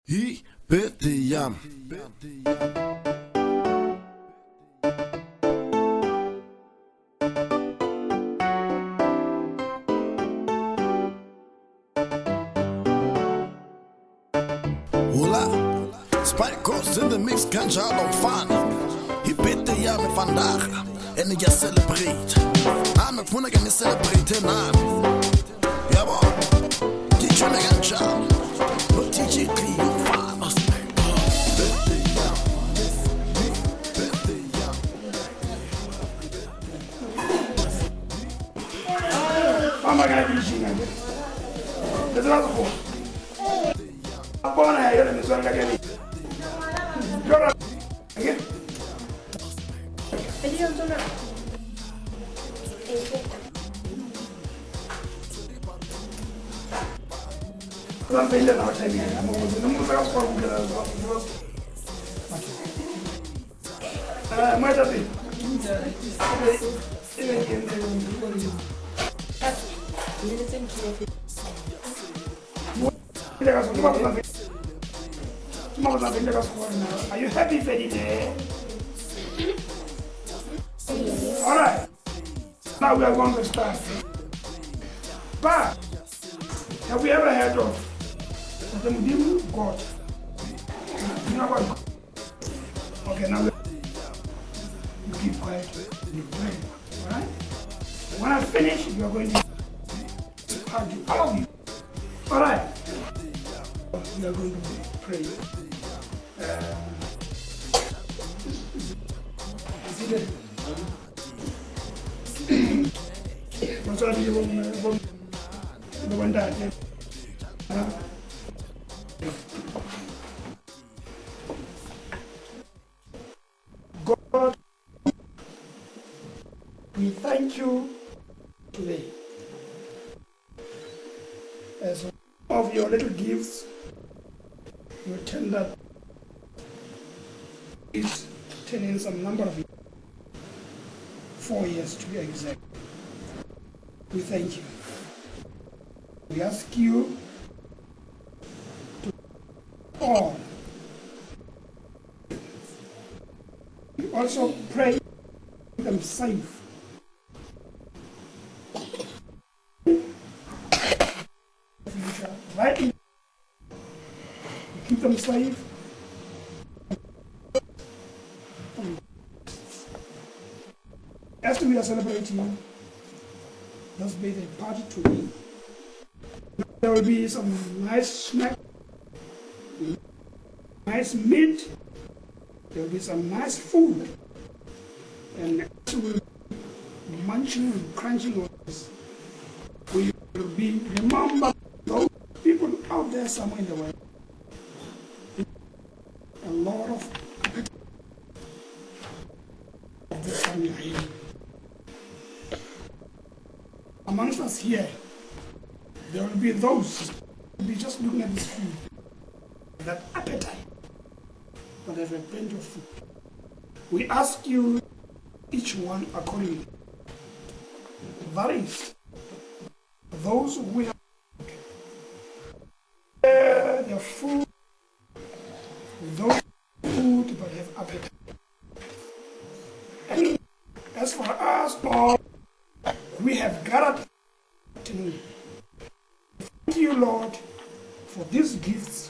Ibetiam. Hola, Spike Coast in de mix kan je al ontvangen. Ibetiam vandaag en ik celebrate. I'm a puna can celebrate now. Jawel, die tune kan je. But TG clean farmers. Mama gonna be singing. There's a lot of fun. I'm born here, let me sing again. You're up again. I'm feeling out of here. I'm going to move out for my daddy. Are you happy, Freddy? All right. Now we are going to start. But have we ever heard of the Muslim God? You know what? Okay, now we keep quiet. You pray. All right. When I finish, you are going to hug you. All of you. All right. We are going to pray. God, we thank you today as one of your little gifts you tender is telling some number of years, 4 years to be exact. We thank you. We ask you to all. We also pray them safe. Right? You keep them safe. As we are celebrating this birthday party today, there will be some nice snack, nice meat, there will be some nice food, and as we will be munching and crunching on this, we will be remembering those people out there somewhere in the world. A lot of this time we are here. Amongst us here, there will be those who will be just looking at this food, that appetite, but have a plenty of food. We ask you, each one accordingly. That is, those who have their food, those food but have appetite. And as for us all, we have gathered today. Thank you, Lord, for these gifts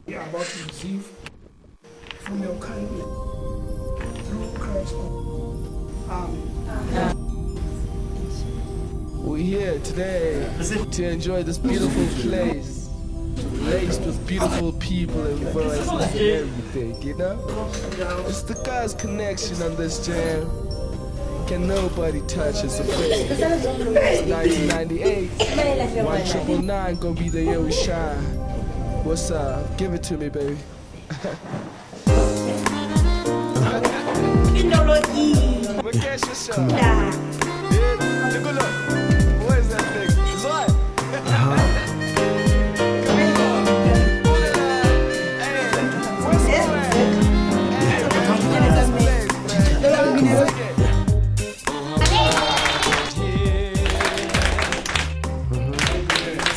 we are about to receive from your kindness through Christ. Amen. We're here today to enjoy this beautiful place, laced with beautiful people and voices and everything, you know? It's the God's connection on this jam. Can nobody touch us? It's 1998, 1999 gonna be the year we shine. What's up? Give it to me, baby. What cash your shot? Yeah, look, look. What is that thing? It's what?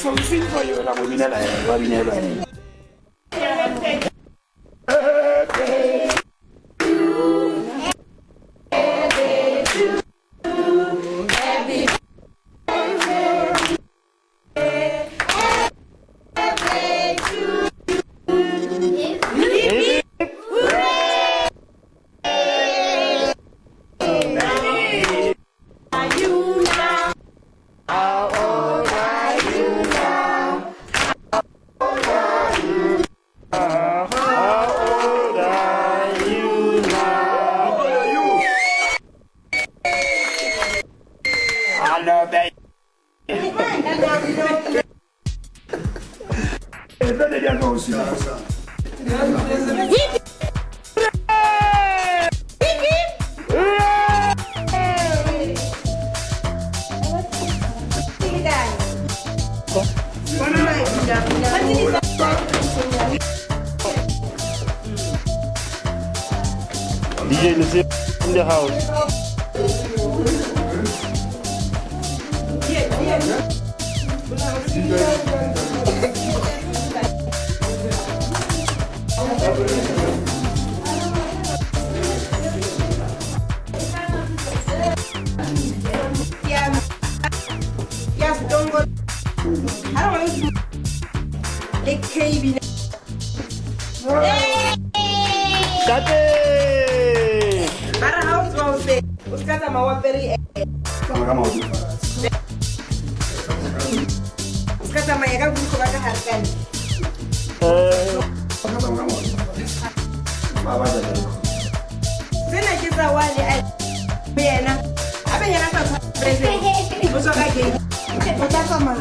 So we sing for you, like we never. DJ Nasir in the house. Yes, don't go. I don't want to. The KB. Tate! Mara house was big. Uskata mawaperi. Uskata mayaga kukubaga harkani. Sina kiza wali ai. Bena. Abe yana ka president. Usoka ke. Utaka ma.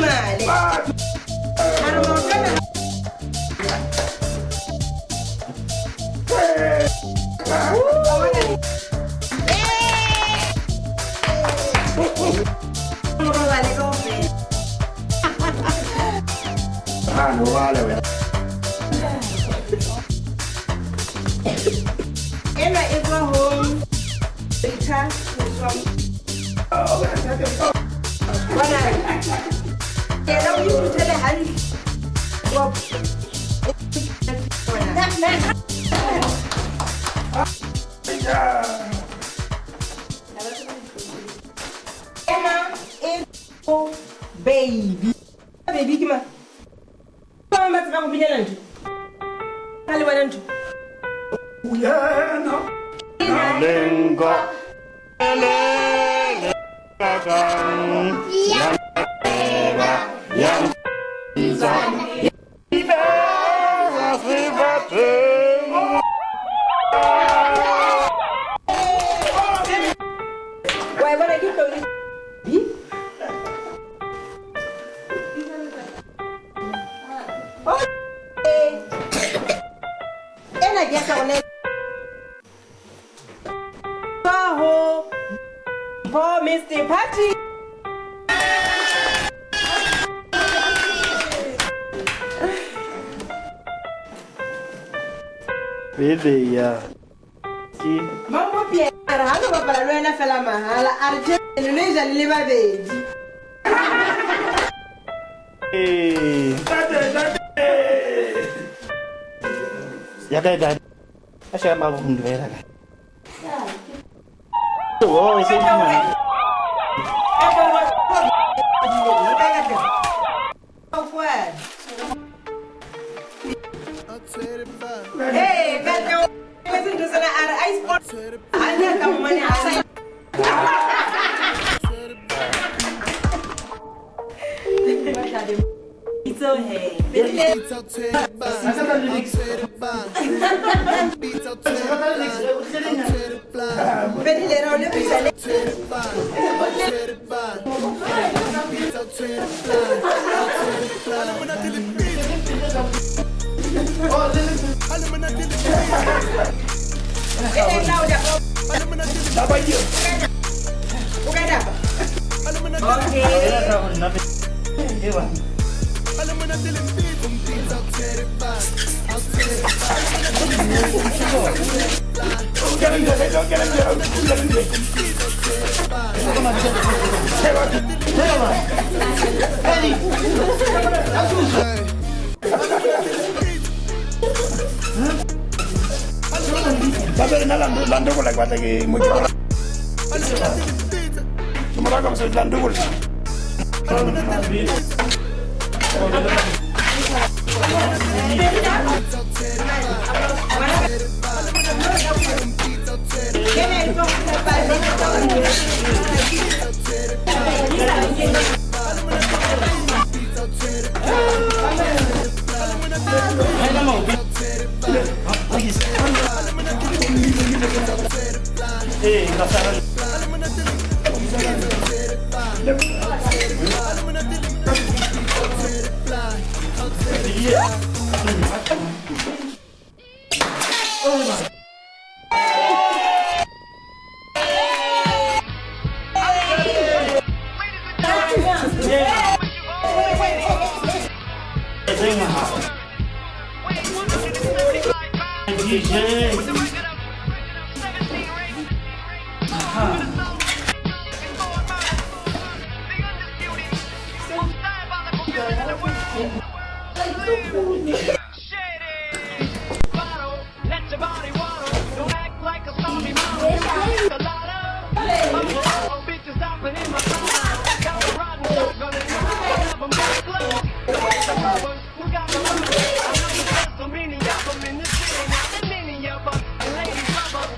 Male. Mara mawaperi. No vale, güey. Emma is a home. Rita is from. You to tell the hand. Emma is a baby. Baby, come on. Come on, come on. Kali wanantu. Yeah, no. Lengo. Why would I keep going? And I guess I'll let Paho for Mr. Patty. Really, yeah. Mamma Piera, hanno papà la fa la mahala, Indonesia liva vedi. Hey. Ya dai. Saya mau mundur ya. Oh, isi gimana? Hey, kalau kau itu sana ada ice pot, ada kamu mana asal? It's okay. Sabe na lando ko like wata ke mo ko. Tumara ko sa lando ko. Eh, pasaran.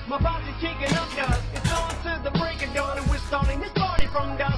My boss is kicking up dust. It's on to the break of dawn, and we're starting this party from dusk.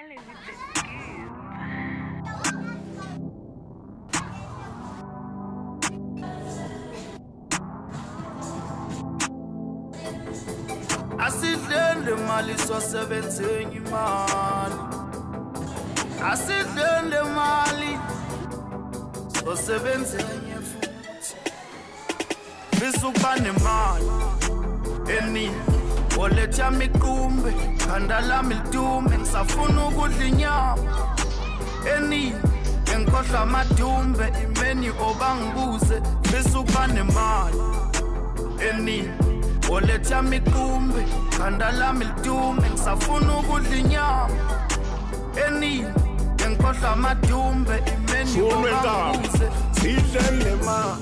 Dale with the scoop. Asidlele mali sosebenzenye imali. Asidlele mali sosebenzenye futhi. Bisukuba nemali eningi oletha miqumbe khanda lami lidume ngisafuna ukudla inyama eningi engikhohlwa amadumbe imeni obangibuze bisukuba nemali eningi oletha miqumbe khanda lami lidume ngisafuna ukudla inyama eningi engikhohlwa amadumbe imeni obangibuze sidlele ma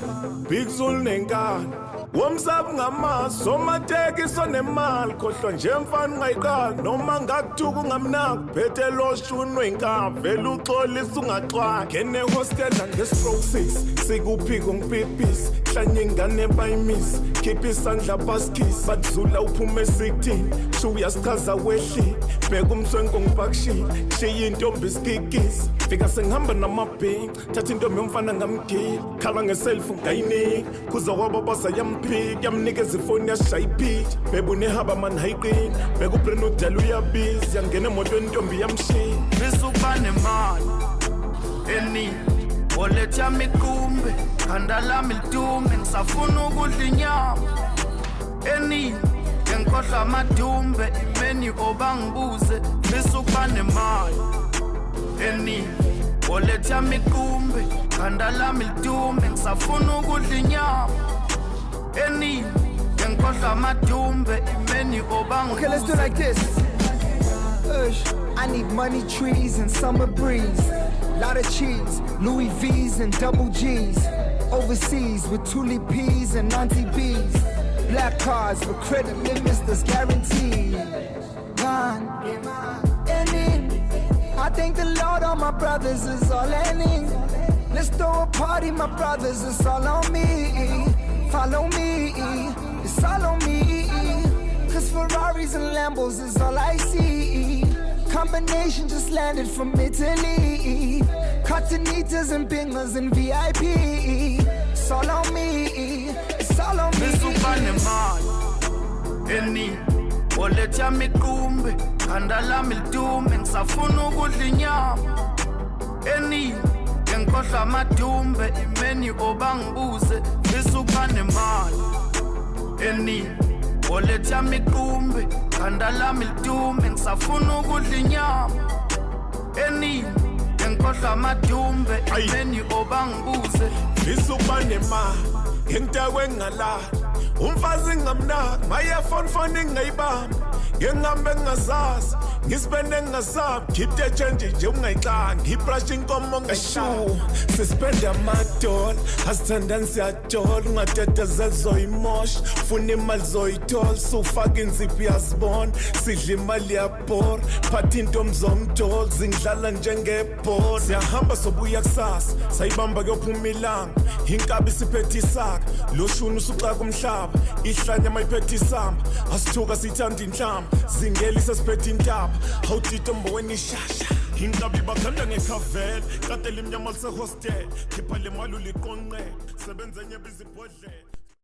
Big Zulu nenkani womsabu ngamaso somatekiso nemali khohlwa nje mfana ungayiqali noma ngakuthuka ungamnaki phethe loshuni wenkava vele uxolisa ungaxwaki ngene hostela nge-stroke 6 sikuphiko ngipipisi hlanye ingane bayimisi khipha isandla baskisi badlula uphume e-16 sho uyasichaza wehlile bheka umswenko ngipakishile kushiya intombi isikikisi fika sengihamba namabhinci thatha intombi yomfana ngamgili khala ngeselfu ngayinika kuza kwabo basa yamphika yamnikeza ifoni yashaya iphitha bebe unehaba mani hayiqini beka ubrenda udala uyabizi yangena emotweni intombi yamshiya bisukuba nemali eningi oletha miqumbe khanda lami lidume ngisafuna ukudla inyama eningi engikhohlwa amadumbe imeni obangibuze bisukuba nemali eningi oletha miqumbe khanda lami lidume ngisafuna ukudla inyama eningi engikhohlwa amadumbe imeni Okay, let's do obangibuze like this. I need money trees and summer breeze. Lot of cheese, Louis V's and double G's. Overseas with tulip peas and Auntie B's. Black cards for credit limits that's guaranteed. Gone. I thank the Lord all my brothers is all ending. Let's throw a party, my brothers, it's all on me. Follow me, it's all on me. Cause Ferraris and Lambos is all I see. Combination just landed from Italy. Cottonitas and bingers and VIP. It's all on me, it's all on me. bisukuba nemali eningi oletha miqumbe khanda lami lidume ngisafuna ukudla inyama eningi engikhohlwa amadumbe imeni obangibuze bisukuba nemali eningi oletha miqumbe khanda lami lidume ngisafuna ukudla inyama eningi engikhohlwa amadumbe imeni obangibuze bisukuba nemali ngentakwe engalali umfazi ngamnaki mayefonfoni ngayibamba ngihambe ngingazazi ngisipende ngingasabi khiphe change nje ungayixanga ngibrush inkomo ngashu sispende amadola asithandani siyatola ungatatazela zoyimosha funa imali zoyithola sufaka inziphi yazibona sidla imali yabhora phatha intombi zomdola zingidlala njengebhola siyahamba sobuya kusasa sayibamba kuyophuma ilanga inkabi siphethe isaka loshuni usuxaka umhlaba ihlanya mayiphethe isamba asithuka sithanda inhlamba zingelisa siphethe intaba hawutitombo wenishasha inkabi bakhanda ngekhavela katela imnyama lisehostel khipha le mali uliqonqela sebenze enye bizibhodlela